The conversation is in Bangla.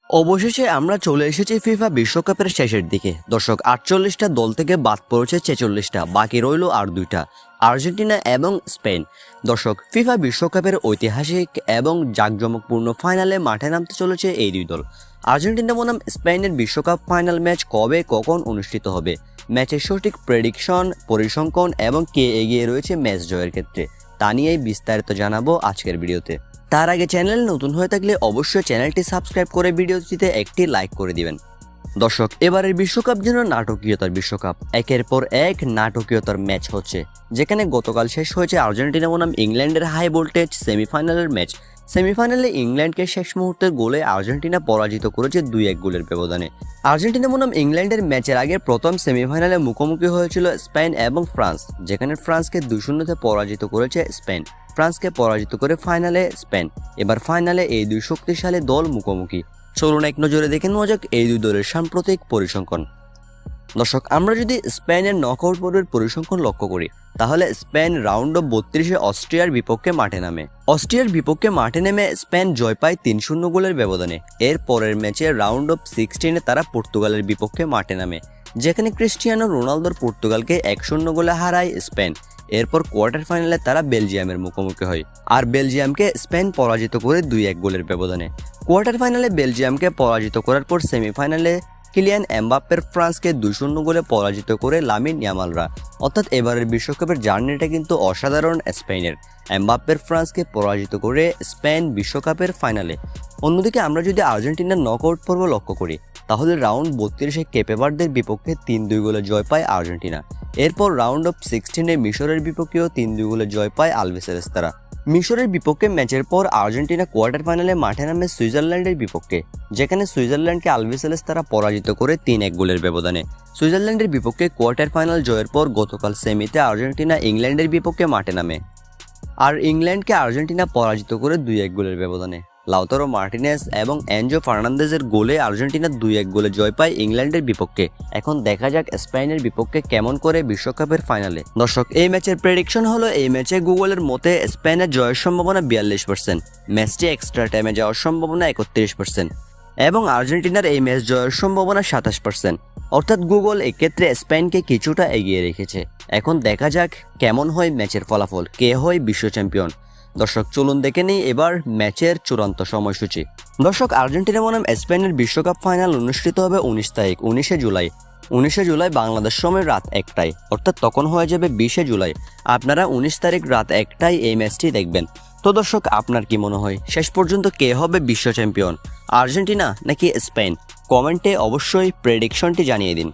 অবশেষে আমরা চলে এসেছি ফিফা বিশ্বকাপের শেষের দিকে। দর্শক, ৪৮টা দল থেকে বাদ পড়েছে ৪৬টা, বাকি রইল আর দুইটা, আর্জেন্টিনা এবং স্পেন। দর্শক, ফিফা বিশ্বকাপের ঐতিহাসিক এবং জাঁকজমকপূর্ণ ফাইনালে মাঠে নামতে চলেছে এই দুই দল। আর্জেন্টিনা বনাম স্পেনের বিশ্বকাপ ফাইনাল ম্যাচ কবে কখন অনুষ্ঠিত হবে, ম্যাচের সঠিক প্রেডিকশন, পরিসংখ্যান এবং কে এগিয়ে রয়েছে ম্যাচ জয়ের ক্ষেত্রে, তা নিয়েই বিস্তারিত জানাবো আজকের ভিডিওতে। তার আগে চ্যানেল নতুন হয়ে থাকলে অবশ্যই চ্যানেলটি সাবস্ক্রাইব করে ভিডিওটিতে একটি লাইক করে দিবেন। দর্শক, এবারের বিশ্বকাপ যেন নাটকীয়তার বিশ্বকাপ। একের পর এক নাটকীয়তার ম্যাচ হচ্ছে, যেখানে গতকাল শেষ হয়েছে আর্জেন্টিনা বনাম ইংল্যান্ডের হাই ভোল্টেজ সেমিফাইনালের ম্যাচ। সেমিফাইনালে ইংল্যান্ডকে শেষ মুহূর্তের গোলে আর্জেন্টিনা পরাজিত করেছে 2-1 গোলের ব্যবধানে। আর্জেন্টিনা বনাম ইংল্যান্ডের ম্যাচের আগে প্রথম সেমিফাইনালে মুখোমুখি হয়েছিল স্পেন এবং ফ্রান্স, যেখানে ফ্রান্সকে 2-0-তে পরাজিত করেছে স্পেন। ফ্রান্সকে পরাজিত করে ফাইনালে স্পেন। এবার ফাইনালে এই দুই শক্তিশালী দল মুখোমুখি। চলুন এক নজরে দেখে নেওয়া যাক এই দুই দলের সাম্প্রতিক পরিসংখ্যান। দর্শক, আমরা যদি স্পেনের নকআউট পর্বের পরিসংখ্যান লক্ষ্য করি, তাহলে স্পেন রাউন্ড অফ 32-এ অস্ট্রিয়ার বিপক্ষে মাঠে নামে। অস্ট্রিয়ার বিপক্ষে মাঠে নেমে স্পেন জয় পায় 3-0 গোলের ব্যবধানে। এর পরের ম্যাচে রাউন্ড অফ 16-এ তারা পর্তুগালের বিপক্ষে মাঠে নামে, যেখানে ক্রিস্টিয়ানো রোনালদোর পর্তুগালকে 1-0 গোলে হারায় স্পেন। এরপর কোয়ার্টার ফাইনালে তারা বেলজিয়ামের মুখোমুখি হয়, আর বেলজিয়ামকে স্পেন পরাজিত করে 2-1 গোলের ব্যবধানে। কোয়ার্টার ফাইনালে বেলজিয়ামকে পরাজিত করার পর সেমিফাইনালে কিলিয়ান এমবাপ্পের ফ্রান্সকে 2-0 গোলে পরাজিত করে লামিন ইয়ামালরা। অর্থাৎ এবারের বিশ্বকাপের জার্নিটা কিন্তু অসাধারণ স্পেনের। এমবাপ্পের ফ্রান্সকে পরাজিত করে স্পেন বিশ্বকাপের ফাইনালে। অন্যদিকে আমরা যদি আর্জেন্টিনার নকআউট পর্ব লক্ষ্য করি, তাহলে রাউন্ড 32-এ কেপে ভার্দের বিপক্ষে 3-2 গোলে জয় পায় আর্জেন্টিনা। এরপর রাউন্ড অফ 16-এ মিশরের বিপক্ষেও 3-2 গোলে জয় পায় আলবিসেলেস্তারা। মিশরের বিপক্ষে ম্যাচের পর আর্জেন্টিনা কোয়ার্টার ফাইনালে মাঠে নামে সুইজারল্যান্ডের বিপক্ষে, যেখানে সুইজারল্যান্ডকে আলবিসেলেস্তারা পরাজিত করে 3-1 গোলের ব্যবধানে। সুইজারল্যান্ডের বিপক্ষে কোয়ার্টার ফাইনাল জয়ের পর গতকাল সেমিতে আর্জেন্টিনা ইংল্যান্ডের বিপক্ষে মাঠে নামে, আর ইংল্যান্ডকে আর্জেন্টিনা পরাজিত করে 2-1 গোলের ব্যবধানে। লাউতারো মার্টিনেজ এবং এনজো ফার্নান্দেজের গোলে আর্জেন্টিনা 2-1 গোলে জয় পায় ইংল্যান্ডের বিপক্ষে। এখন দেখা যাক স্পেনের বিপক্ষে কেমন করে বিশ্বকাপের ফাইনালে। দর্শক, এই ম্যাচের প্রেডিকশন হলো, এই ম্যাচে গুগলের মতে স্পেনের জয়ের সম্ভাবনা 42%, ম্যাচটি এক্সট্রা টাইমে যাওয়ার সম্ভাবনা 31% এবং আর্জেন্টিনার এই ম্যাচ জয়ের সম্ভাবনা 27%। অর্থাৎ গুগল এক্ষেত্রে স্পেনকে কিছুটা এগিয়ে রেখেছে। এখন দেখা যাক কেমন হয় ম্যাচের ফলাফল, কে হয় বিশ্ব চ্যাম্পিয়ন। দর্শক, চলুন দেখে নিই এবার ম্যাচের চূড়ান্ত সময়সূচি। দর্শক, আর্জেন্টিনা বনাম স্পেনের বিশ্বকাপ ফাইনাল অনুষ্ঠিত হবে 19 জুলাই। 19 জুলাই বাংলাদেশ সময় রাত 1টায়, অর্থাৎ তখন হয়ে যাবে 20 জুলাই। আপনারা 19 তারিখ রাত 1টায় এই ম্যাচটি দেখবেন। তো দর্শক, আপনার কি মনে হয় শেষ পর্যন্ত কে হবে বিশ্ব চ্যাম্পিয়ন, আর্জেন্টিনা নাকি স্পেন? কমেন্টে অবশ্যই প্রেডিকশনটি জানিয়ে দিন।